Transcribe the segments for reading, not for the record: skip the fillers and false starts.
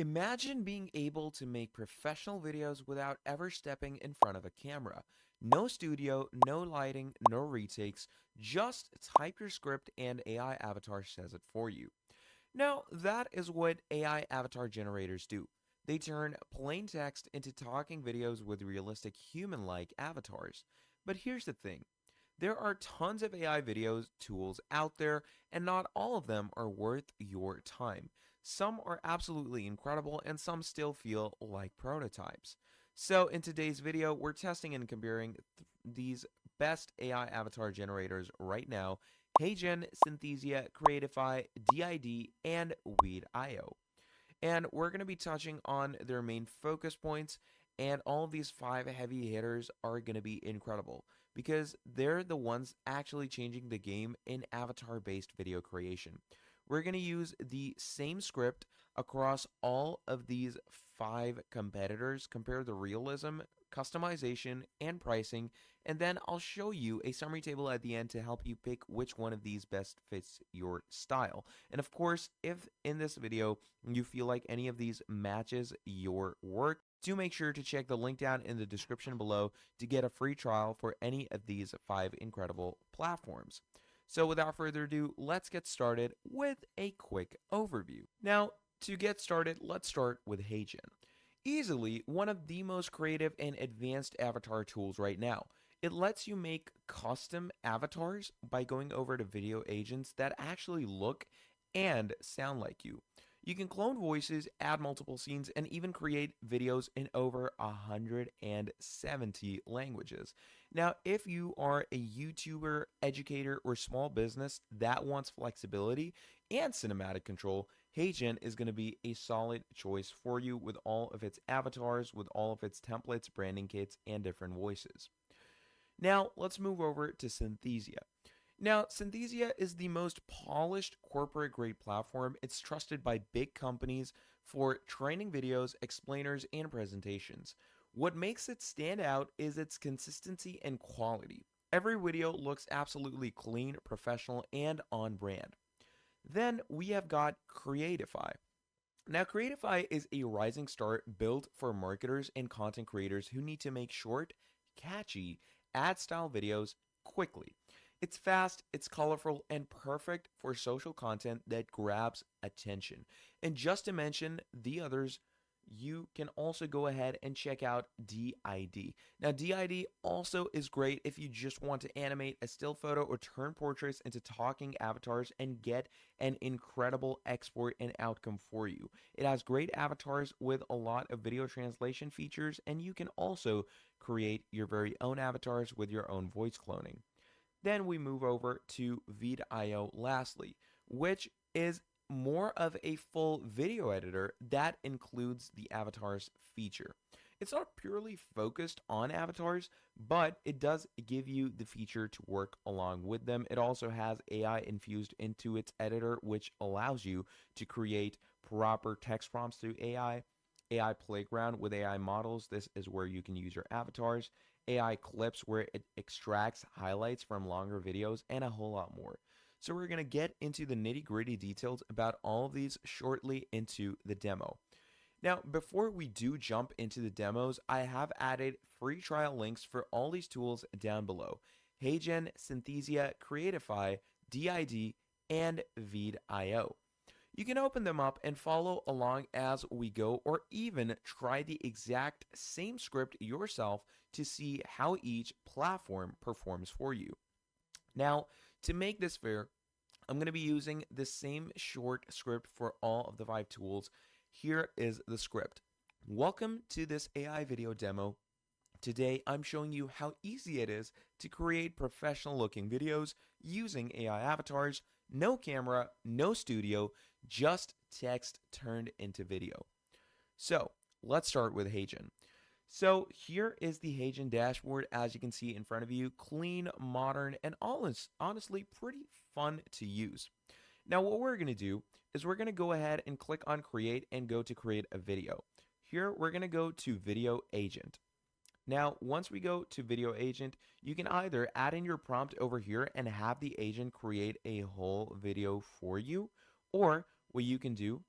Imagine being able to make professional videos without ever stepping in front of a camera. No studio, no lighting, no retakes, just type your script and AI avatar says it for you. Now, that is what AI avatar generators do. They turn plain text into talking videos with realistic human like avatars. But here's the thing, there are tons of AI videos tools out there, and not all of them are worth your time. Some are absolutely incredible, and some still feel like prototypes. So, in today's video, we're testing and comparing these best AI avatar generators right now: Heygen, Synthesia, Creatify, DID, and Weed.io. And we're going to be touching on their main focus points, and all of these five heavy hitters are going to be incredible because they're the ones actually changing the game in avatar based video creation. We're going to use the same script across all of these five competitors, compare the realism, customization, and pricing, and then I'll show you a summary table at the end to help you pick which one of these best fits your style. And of course, if in this video you feel like any of these matches your work, do make sure to check the link down in the description below to get a free trial for any of these five incredible platforms. So without further ado, let's get started with a quick overview. Now, to get started, let's start with Heygen. Easily one of the most creative and advanced avatar tools right now. It lets you make custom avatars by going over to video agents that actually look and sound like you. You can clone voices, add multiple scenes, and even create videos in over 170 languages. Now, if you are a YouTuber, educator, or small business that wants flexibility and cinematic control, Heygen is going to be a solid choice for you with all of its avatars, with all of its templates, branding kits, and different voices. Now, let's move over to Synthesia. Now, Synthesia is the most polished corporate grade platform. It's trusted by big companies for training videos, explainers, and presentations. What makes it stand out is its consistency and quality. Every video looks absolutely clean, professional, and on brand. Then we have got Creatify. Now, Creatify is a rising star built for marketers and content creators who need to make short, catchy, ad style videos quickly. It's fast, it's colorful, and perfect for social content that grabs attention. And just to mention the others, you can also go ahead and check out DID. Now, DID also is great if you just want to animate a still photo or turn portraits into talking avatars and get an incredible export and outcome for you. It has great avatars with a lot of video translation features, and you can also create your very own avatars with your own voice cloning. Then we move over to Veed.io lastly, which is more of a full video editor that includes the avatars feature. It's not purely focused on avatars, but it does give you the feature to work along with them. It also has AI infused into its editor, which allows you to create proper text prompts through AI Playground with AI models. This is where you can use your avatars, AI Clips, where it extracts highlights from longer videos, and a whole lot more. So we're going to get into the nitty-gritty details about all of these shortly into the demo. Now, before we do jump into the demos, I have added free trial links for all these tools down below: Heygen, Synthesia, Creatify, DID, and Veed.io. You can open them up and follow along as we go, or even try the exact same script yourself to see how each platform performs for you. Now, to make this fair, I'm going to be using the same short script for all of the five tools. Here is the script. Welcome to this AI video demo. Today, I'm showing you how easy it is to create professional looking videos using AI avatars. No camera, no studio, just text turned into video. So let's start with Heygen. So here is the Heygen dashboard, as you can see in front of you. Clean, modern, and honestly pretty fun to use. Now what we're going to do is we're going to go ahead and click on create and go to create a video. Here we're going to go to video agent. Now, once we go to video agent, you can either add in your prompt over here and have the agent create a whole video for you, or what you can do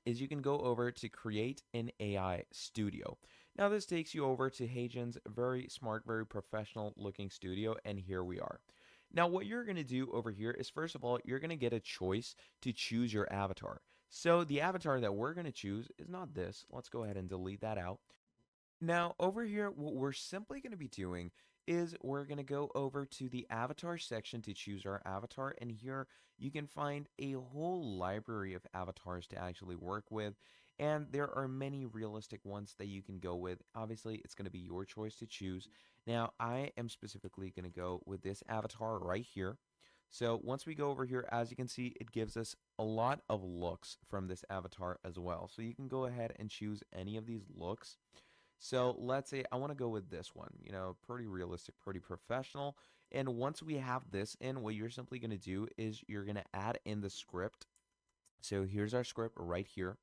is you can go over to create an AI studio. Now this takes you over to Heygen's very smart, very professional looking studio, and here we are. Now what you're going to do over here is, first of all, you're going to get a choice to choose your avatar. So the avatar that we're going to choose is not this. Let's go ahead and delete that out. Now, over here, what we're simply going to be doing is we're going to go over to the avatar section to choose our avatar. And here you can find a whole library of avatars to actually work with. And there are many realistic ones that you can go with. Obviously, it's going to be your choice to choose. Now, I am specifically going to go with this avatar right here. So once we go over here, as you can see, it gives us a lot of looks from this avatar as well. So you can go ahead and choose any of these looks. So let's say I want to go with this one, pretty realistic, pretty professional. And once we have this in, what you're simply going to do is you're going to add in the script. So here's our script right here.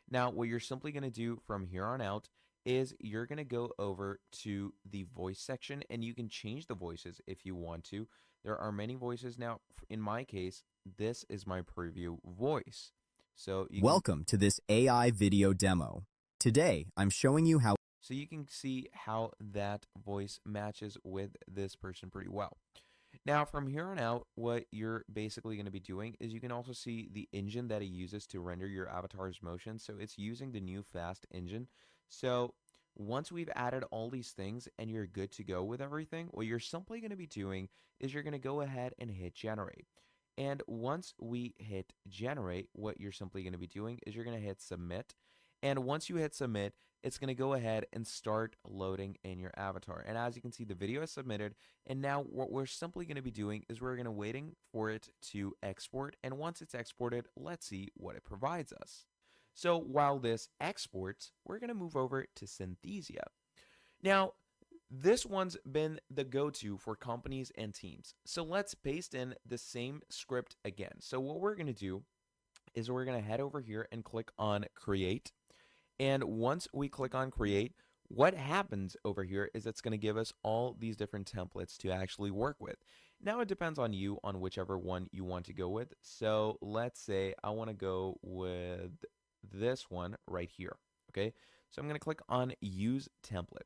Now, what you're simply going to do from here on out is you're going to go over to the voice section, and you can change the voices if you want to. There are many voices. Now, in my case, this is my preview voice. So Welcome to this AI video demo. Today, I'm showing you how. So you can see how that voice matches with this person pretty well. Now, from here on out, what you're basically going to be doing is you can also see the engine that it uses to render your avatar's motion. So it's using the new fast engine. So once we've added all these things and you're good to go with everything, what you're simply going to be doing is you're going to go ahead and hit generate. And once we hit generate, what you're simply going to be doing is you're going to hit submit. And once you hit submit, it's going to go ahead and start loading in your avatar. And as you can see, the video is submitted. And now what we're simply going to be doing is we're going to waiting for it to export. And once it's exported, let's see what it provides us. So while this exports, we're going to move over to Synthesia. Now, this one's been the go-to for companies and teams. So let's paste in the same script again. So what we're going to do is we're going to head over here and click on create. And once we click on create, what happens over here is it's going to give us all these different templates to actually work with. Now it depends on you on whichever one you want to go with. So let's say I want to go with this one right here. Okay, so I'm going to click on use template.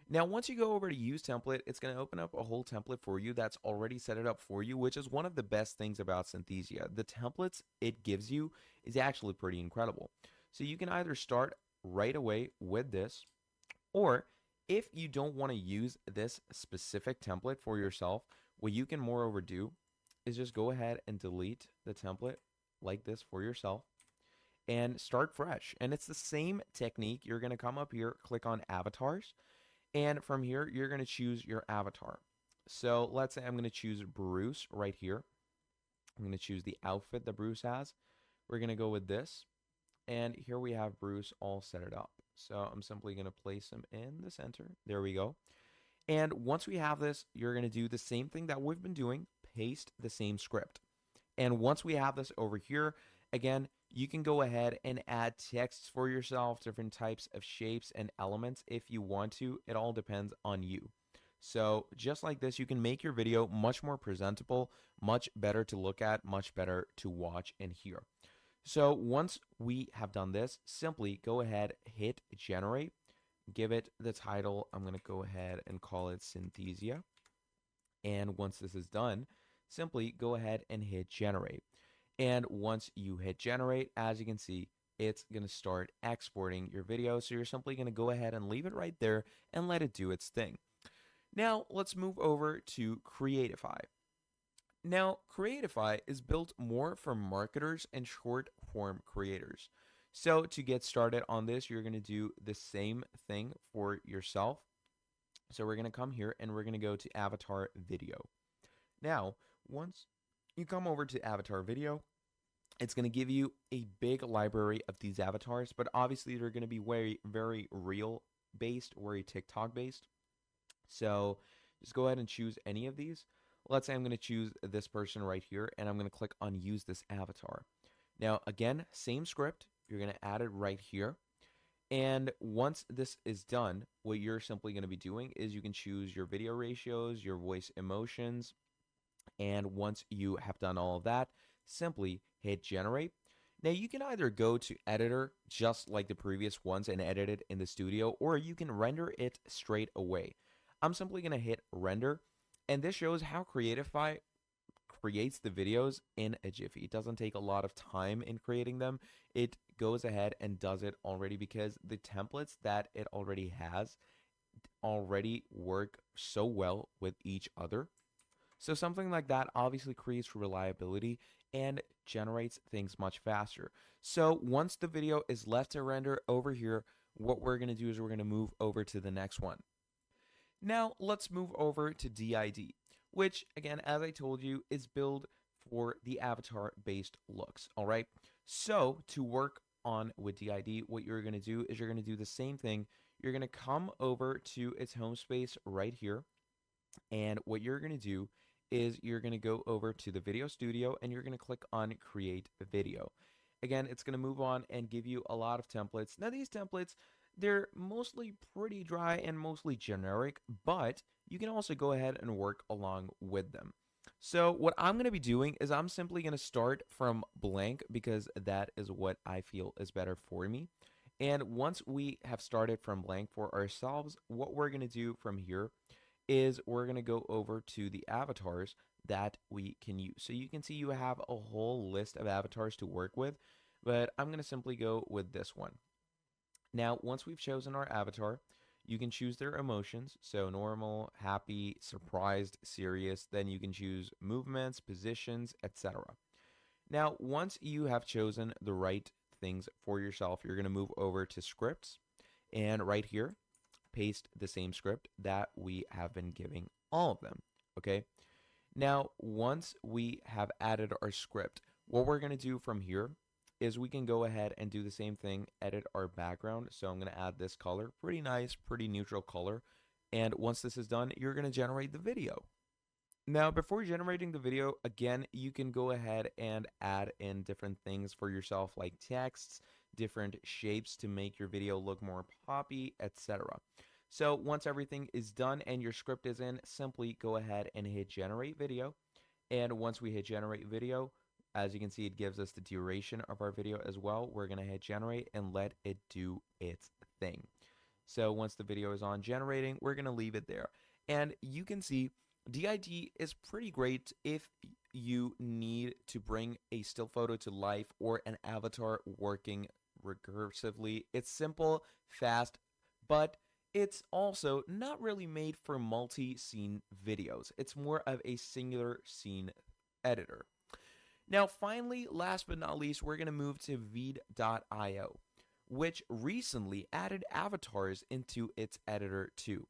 Now, once you go over to use template, it's going to open up a whole template for you that's already set it up for you, which is one of the best things about Synthesia. The templates it gives you is actually pretty incredible. So you can either start right away with this, or if you don't want to use this specific template for yourself, what you can moreover do is just go ahead and delete the template like this for yourself and start fresh. And it's the same technique. You're going to come up here, click on avatars, and from here, you're going to choose your avatar. So let's say I'm going to choose Bruce right here. I'm going to choose the outfit that Bruce has. We're going to go with this. And here we have Bruce all set it up. So I'm simply going to place him in the center. There we go. And once we have this, you're going to do the same thing that we've been doing, paste the same script. And once we have this over here, again, you can go ahead and add texts for yourself, different types of shapes and elements if you want to. It all depends on you. So just like this, you can make your video much more presentable, much better to look at, much better to watch and hear. So once we have done this, simply go ahead, hit generate, give it the title. I'm going to go ahead and call it Synthesia. And once this is done, simply go ahead and hit generate. And once you hit generate, as you can see, it's going to start exporting your video. So you're simply going to go ahead and leave it right there and let it do its thing. Now let's move over to Creatify. Now, Creatify is built more for marketers and short form creators. So to get started on this, you're going to do the same thing for yourself. So we're going to come here and we're going to go to avatar video. Now, once you come over to avatar video, it's going to give you a big library of these avatars, but obviously they're going to be very real based, very TikTok based. So just go ahead and choose any of these. Let's say I'm going to choose this person right here, and I'm going to click on use this avatar. Now, again, same script. You're going to add it right here. And once this is done, what you're simply going to be doing is you can choose your video ratios, your voice emotions. And once you have done all of that, simply hit generate. Now you can either go to editor just like the previous ones and edit it in the studio, or you can render it straight away. I'm simply going to hit render, and this shows how Creatify creates the videos in a jiffy. It doesn't take a lot of time in creating them. It goes ahead and does it already because the templates that it already has already work so well with each other. So something like that obviously creates reliability and generates things much faster. So once the video is left to render over here, what we're going to do is we're going to move over to the next one. Now let's move over to DID, which again, as I told you, is built for the avatar based looks. All right. So to work on with DID, what you're going to do is you're going to do the same thing. You're going to come over to its home space right here. And what you're going to do is you're going to go over to the video studio and you're going to click on create video. Again, it's going to move on and give you a lot of templates. Now these templates, they're mostly pretty dry and mostly generic, but you can also go ahead and work along with them. So what I'm going to be doing is I'm simply going to start from blank because that is what I feel is better for me. And once we have started from blank for ourselves, what we're going to do from here is we're going to go over to the avatars that we can use. So you can see you have a whole list of avatars to work with, but I'm going to simply go with this one. Now, once we've chosen our avatar, you can choose their emotions. So normal, happy, surprised, serious. Then you can choose movements, positions, etc. Now, once you have chosen the right things for yourself, you're going to move over to scripts. And right here, paste the same script that we have been giving all of them. Okay. Now, once we have added our script, what we're going to do from here is we can go ahead and do the same thing, edit our background. So I'm going to add this color, pretty nice, pretty neutral color. And once this is done, you're going to generate the video. Now, before generating the video, again, you can go ahead and add in different things for yourself like texts, different shapes to make your video look more poppy, etc. So once everything is done and your script is in, simply go ahead and hit generate video. And once we hit generate video, as you can see, it gives us the duration of our video as well. We're going to hit generate and let it do its thing. So once the video is on generating, we're going to leave it there. And you can see DID is pretty great if you need to bring a still photo to life or an avatar working recursively. It's simple, fast, but it's also not really made for multi-scene videos. It's more of a singular scene editor. Now, finally, last but not least, we're going to move to Veed.io, which recently added avatars into its editor too.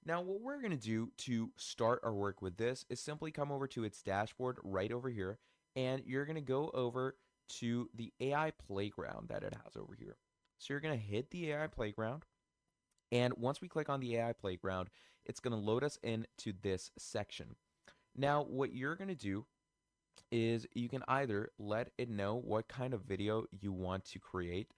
Now, what we're going to do to start our work with this is simply come over to its dashboard right over here, and you're going to go over to the AI playground that it has over here. So you're going to hit the AI playground, and once we click on the AI playground, it's going to load us into this section. Now, what you're going to do is you can either let it know what kind of video you want to create,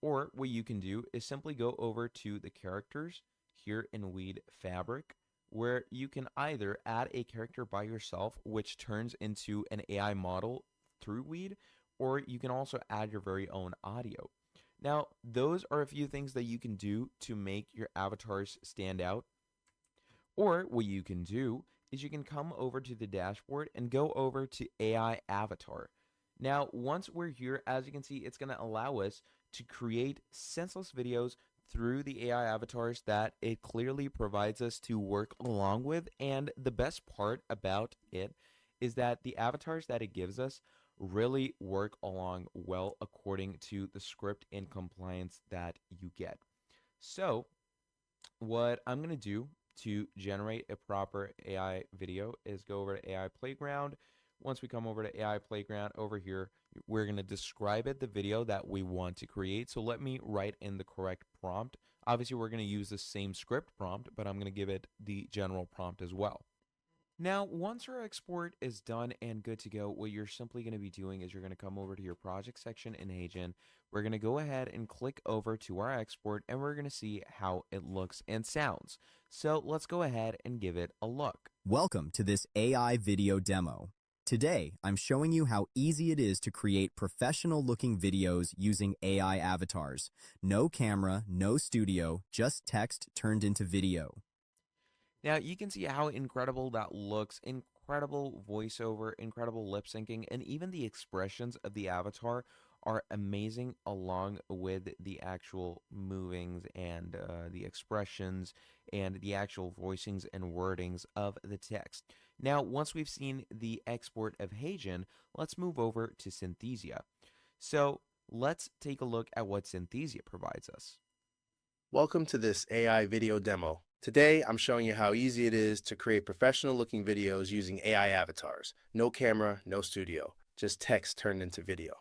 or what you can do is simply go over to the characters here in Veed Fabric, where you can either add a character by yourself, which turns into an AI model through Veed, or you can also add your very own audio. Now, those are a few things that you can do to make your avatars stand out. Or what you can do is you can come over to the dashboard and go over to AI avatar. Now, once we're here, as you can see, it's going to allow us to create senseless videos through the AI avatars that it clearly provides us to work along with. And the best part about it is that the avatars that it gives us really work along well according to the script and compliance that you get. So what I'm going to do to generate a proper AI video is go over to AI Playground. Once we come over to AI Playground over here, we're going to describe it, the video that we want to create. So let me write in the correct prompt. Obviously, we're going to use the same script prompt, but I'm going to give it the general prompt as well. Now, once our export is done and good to go, what you're simply going to be doing is you're going to come over to your project section in Heygen. We're going to go ahead and click over to our export, and we're going to see how it looks and sounds. So let's go ahead and give it a look. Welcome to this AI video demo. Today, I'm showing you how easy it is to create professional-looking videos using AI avatars. No camera, no studio, just text turned into video. Now you can see how incredible that looks, incredible voiceover, incredible lip syncing, and even the expressions of the avatar are amazing along with the actual movings and the expressions and the actual voicings and wordings of the text. Now, once we've seen the export of Heygen, let's move over to Synthesia. So let's take a look at what Synthesia provides us. Welcome to this AI video demo. Today, I'm showing you how easy it is to create professional-looking videos using AI avatars. No camera, no studio, just text turned into video.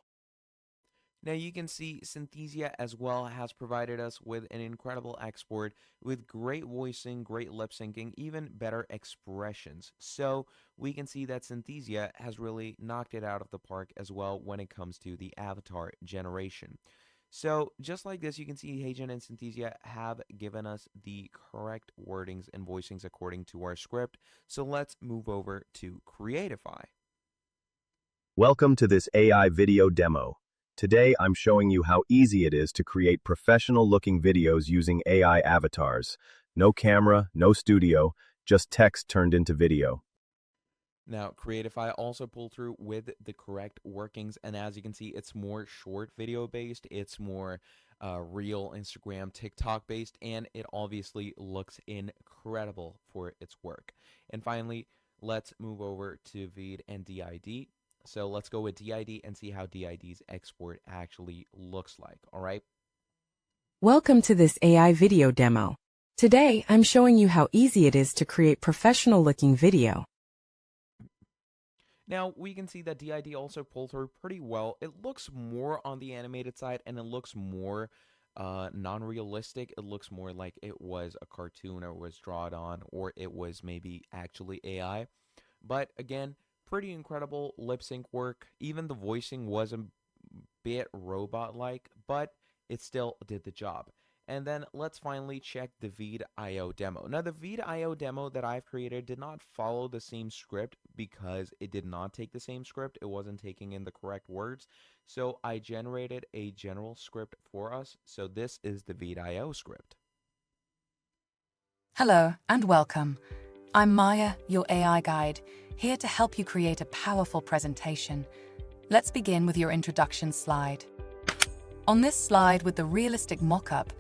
Now you can see Synthesia as well has provided us with an incredible export with great voicing, great lip syncing, even better expressions. So we can see that Synthesia has really knocked it out of the park as well when it comes to the avatar generation. So just like this, you can see Heygen and Synthesia have given us the correct wordings and voicings according to our script. So let's move over to Creatify. Welcome to this AI video demo. Today, I'm showing you how easy it is to create professional-looking videos using AI avatars. No camera, no studio, just text turned into video. Now, Creatify also pulled through with the correct workings, and as you can see, it's more short video based, it's more real Instagram, TikTok based, and it obviously looks incredible for its work. And finally, let's move over to Veed and DID. So let's go with DID and see how DID's export actually looks like, all right? Welcome to this AI video demo. Today, I'm showing you how easy it is to create professional-looking video. Now, we can see that DID also pulled through pretty well. It looks more on the animated side, and it looks more non-realistic. It looks more like it was a cartoon or was drawn on, or it was maybe actually AI. But again, pretty incredible lip sync work. Even the voicing was a bit robot-like, but it still did the job. And then let's finally check the Veed.io demo. Now, the Veed.io demo that I've created did not follow the same script because it did not take the same script. It wasn't taking in the correct words. So I generated a general script for us. So this is the Veed.io script. Hello and welcome. I'm Maya, your AI guide, here to help you create a powerful presentation. Let's begin with your introduction slide. On this slide with the realistic mock-up,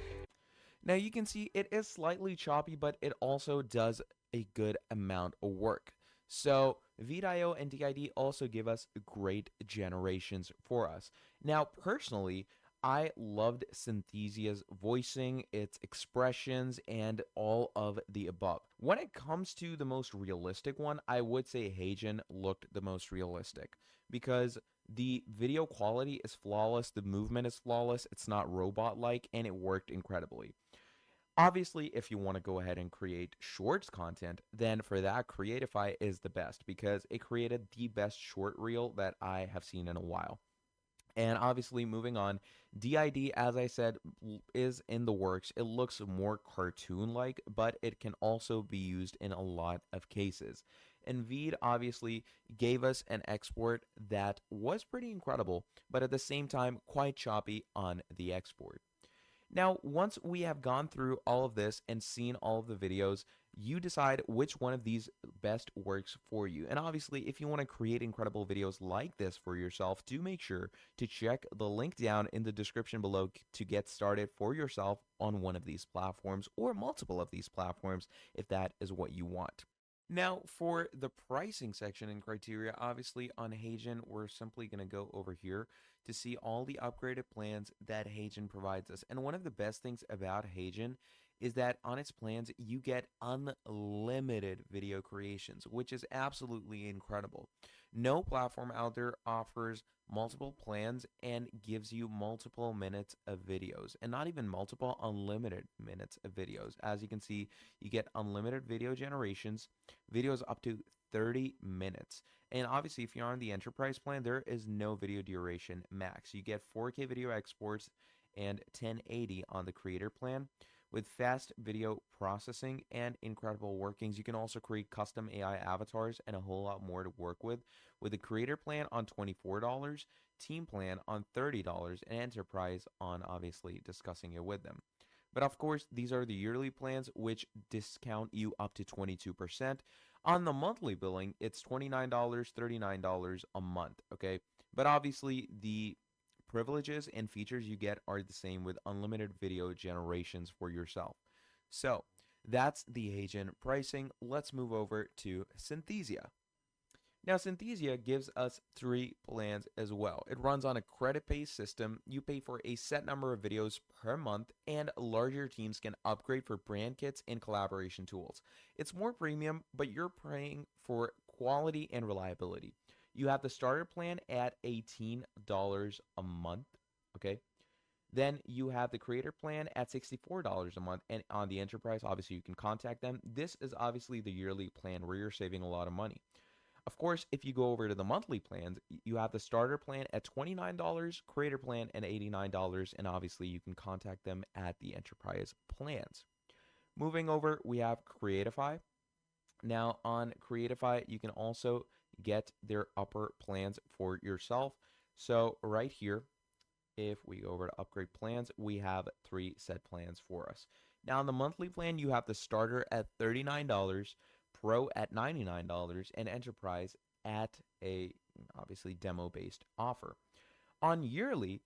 now you can see it is slightly choppy, but it also does a good amount of work. So Veed.io and DID also give us great generations for us. Now, personally, I loved Synthesia's voicing, its expressions, and all of the above. When it comes to the most realistic one, I would say Heygen looked the most realistic because the video quality is flawless, the movement is flawless, it's not robot-like, and it worked incredibly. Obviously, if you want to go ahead and create shorts content, then for that, Creatify is the best because it created the best short reel that I have seen in a while. And obviously, moving on, DID, as I said, is in the works. It looks more cartoon-like, but it can also be used in a lot of cases. And Veed obviously gave us an export that was pretty incredible, but at the same time, quite choppy on the export. Now, once we have gone through all of this and seen all of the videos, you decide which one of these best works for you. And obviously, if you want to create incredible videos like this for yourself, do make sure to check the link down in the description below to get started for yourself on one of these platforms or multiple of these platforms if that is what you want. Now, for the pricing section and criteria, obviously on Heygen, we're simply going to go over here to see all the upgraded plans that Heygen provides us. And one of the best things about Heygen is that on its plans, you get unlimited video creations, which is absolutely incredible. No platform out there offers multiple plans and gives you multiple minutes of videos, and not even multiple, unlimited minutes of videos. As you can see, you get unlimited video generations, videos up to 30 minutes. And obviously, if you're on the enterprise plan, there is no video duration max. You get 4K video exports and 1080 on the creator plan, With fast video processing and incredible workings, you can also create custom AI avatars and a whole lot more to work with a creator plan on $24, team plan on $30, and enterprise on obviously discussing it with them. But of course, these are the yearly plans, which discount you up to 22%. On the monthly billing, it's $29, $39 a month, okay? But obviously, the privileges and features you get are the same with unlimited video generations for yourself. So that's the Heygen pricing. Let's move over to Synthesia. Now, Synthesia gives us 3 plans as well. It runs on a credit-based system. You pay for a set number of videos per month, and larger teams can upgrade for brand kits and collaboration tools. It's more premium, but you're paying for quality and reliability. You have the starter plan at $18 a month, okay? Then you have the creator plan at $64 a month, and on the enterprise, obviously you can contact them. This is obviously the yearly plan where you're saving a lot of money. Of course, if you go over to the monthly plans, you have the starter plan at $29, creator plan at $89, and obviously you can contact them at the enterprise plans. Moving over, we have Creatify. Now, on Creatify, you can also get their upper plans for yourself. So right here, if we go over to upgrade plans, we have 3 set plans for us. Now, on the monthly plan, you have the starter at $39, Pro at $99, and Enterprise at a obviously demo-based offer. On yearly,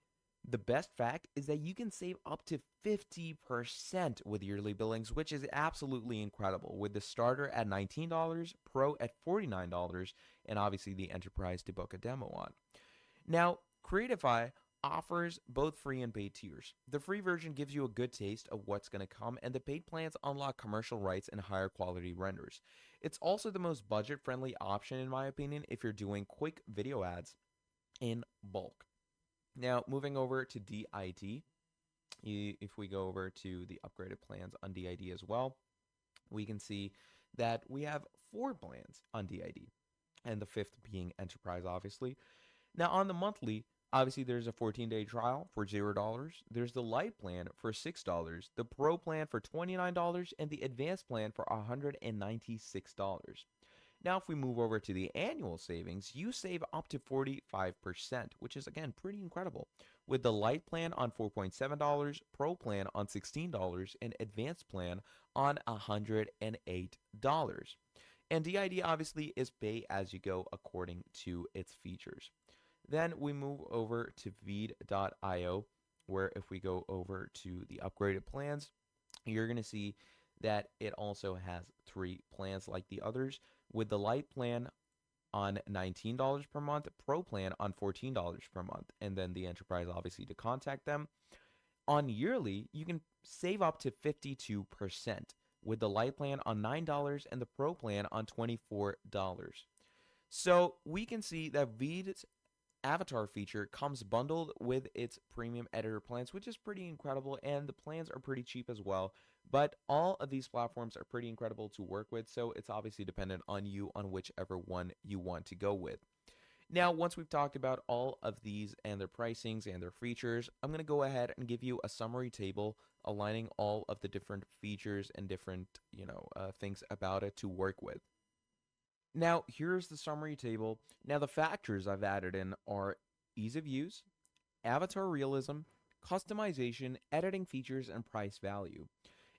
the best fact is that you can save up to 50% with yearly billings, which is absolutely incredible, with the starter at $19, Pro at $49, and obviously the Enterprise to book a demo on. Now, Creatify offers both free and paid tiers. The free version gives you a good taste of what's going to come, and the paid plans unlock commercial rights and higher quality renders. It's also the most budget-friendly option, in my opinion, if you're doing quick video ads in bulk. Now, moving over to DID, if we go over to the upgraded plans on DID as well, we can see that we have 4 plans on DID, and the 5th being Enterprise, obviously. Now, on the monthly, obviously, there's a 14-day trial for $0. There's the light plan for $6, the pro plan for $29, and the advanced plan for $196. Now, if we move over to the annual savings, you save up to 45%, which is, again, pretty incredible, with the light plan on $4.7, pro plan on $16, and advanced plan on $108. And DID, obviously, is pay as you go according to its features. Then we move over to Veed.io, where if we go over to the upgraded plans, you're going to see that it also has 3 plans like the others, with the light plan on $19 per month, pro plan on $14 per month, and then the enterprise obviously to contact them. On yearly, you can save up to 52%, with the light plan on $9 and the pro plan on $24. So we can see that Veed's avatar feature comes bundled with its premium editor plans, which is pretty incredible, and the plans are pretty cheap as well. But all of these platforms are pretty incredible to work with, so it's obviously dependent on you on whichever one you want to go with. Now, once we've talked about all of these and their pricings and their features, I'm going to go ahead and give you a summary table aligning all of the different features and different, things about it to work with. Now, here's the summary table. Now, the factors I've added in are ease of use, avatar realism, customization, editing features, and price value.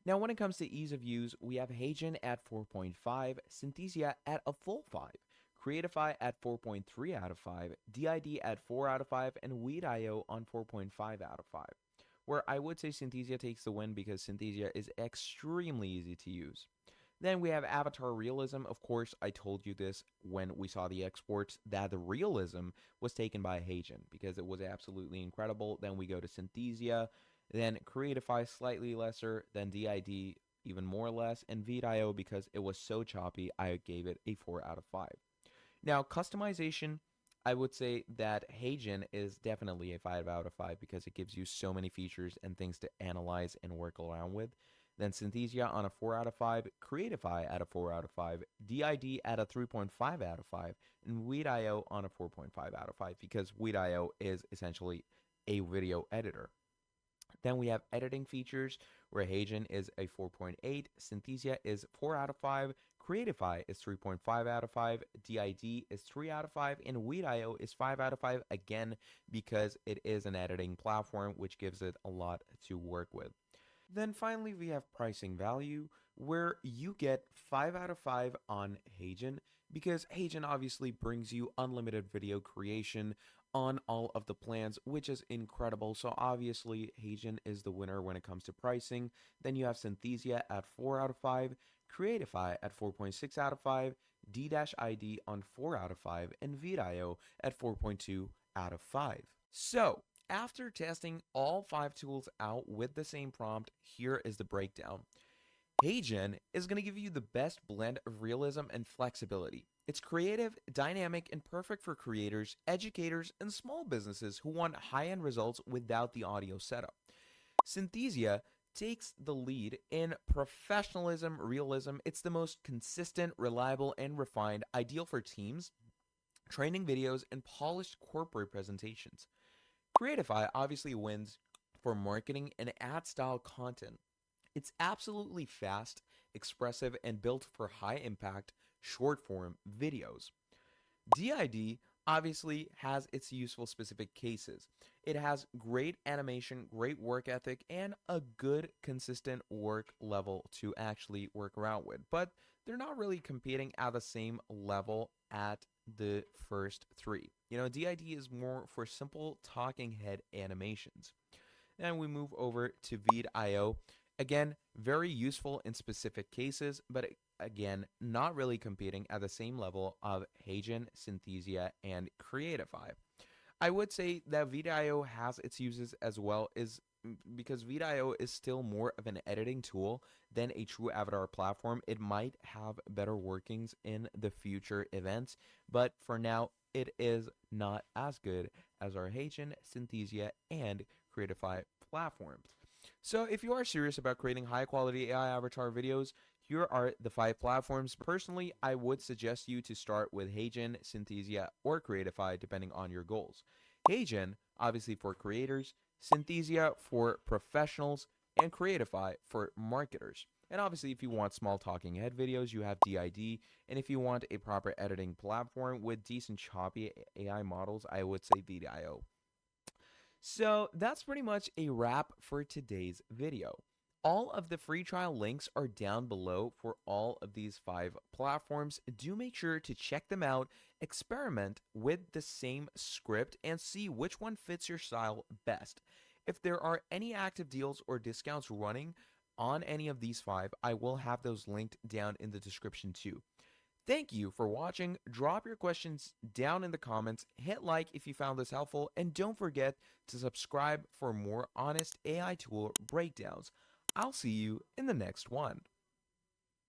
Now, when it comes to ease of use, we have Heygen at 4.5, Synthesia at a full 5, Creatify at 4.3 out of 5, DID at 4 out of 5, and Veed.io on 4.5 out of 5, where I would say Synthesia takes the win because Synthesia is extremely easy to use. Then we have avatar realism. Of course, I told you this when we saw the exports, that the realism was taken by Heygen because it was absolutely incredible. Then we go to Synthesia, then Creatify slightly lesser, then DID even more less, and Veed.io because it was so choppy, I gave it a 4 out of 5. Now, customization, I would say that Heygen is definitely a 5 out of 5 because it gives you so many features and things to analyze and work around with. Then Synthesia on a 4 out of 5, Creatify at a 4 out of 5, DID at a 3.5 out of 5, and Veed.io on a 4.5 out of 5 because Veed.io is essentially a video editor. Then we have editing features where Heygen is a 4.8, Synthesia is 4 out of 5, Creatify is 3.5 out of 5, DID is 3 out of 5, and Veed.io is 5 out of 5, again, because it is an editing platform, which gives it a lot to work with. Then finally, we have pricing value, where you get 5 out of 5 on Heygen, because Heygen obviously brings you unlimited video creation on all of the plans, which is incredible. So obviously, Heygen is the winner when it comes to pricing. Then you have Synthesia at 4 out of 5, Creatify at 4.6 out of 5, D-ID on 4 out of 5, and Veed.io at 4.2 out of 5. So, after testing all 5 tools out with the same prompt, here is the breakdown. Heygen is going to give you the best blend of realism and flexibility. It's creative, dynamic, and perfect for creators, educators, and small businesses who want high-end results without the audio setup. Synthesia takes the lead in professionalism, realism. It's the most consistent, reliable, and refined, ideal for teams, training videos, and polished corporate presentations. Creatify obviously wins for marketing and ad-style content. It's absolutely fast, expressive, and built for high-impact, short-form videos. DID obviously has its useful specific cases. It has great animation, great work ethic, and a good, consistent work level to actually work around with. But they're not really competing at the same level at the first 3. DID is more for simple talking head animations. Then we move over to Veed.io. Again, very useful in specific cases, but again, not really competing at the same level of Heygen, Synthesia, and Creatify. I would say that Veed.io has its uses as well, because Veed.io is still more of an editing tool than a true avatar platform. It might have better workings in the future events, but for now, it is not as good as our Heygen, Synthesia, and Creatify platforms. So if you are serious about creating high quality AI avatar videos, here are the 5 platforms. Personally, I would suggest you to start with Heygen, Synthesia, or Creatify depending on your goals. Heygen, obviously for creators, Synthesia for professionals, and Creatify for marketers. And obviously if you want small talking head videos, you have DID, and if you want a proper editing platform with decent choppy AI models, I would say Veed.io. So that's pretty much a wrap for today's video. All of the free trial links are down below for all of these 5 platforms. Do make sure to check them out, experiment with the same script, and see which one fits your style best. If there are any active deals or discounts running on any of these 5, I will have those linked down in the description too. Thank you for watching. Drop your questions down in the comments, hit like if you found this helpful, and don't forget to subscribe for more honest AI tool breakdowns. I'll see you in the next one.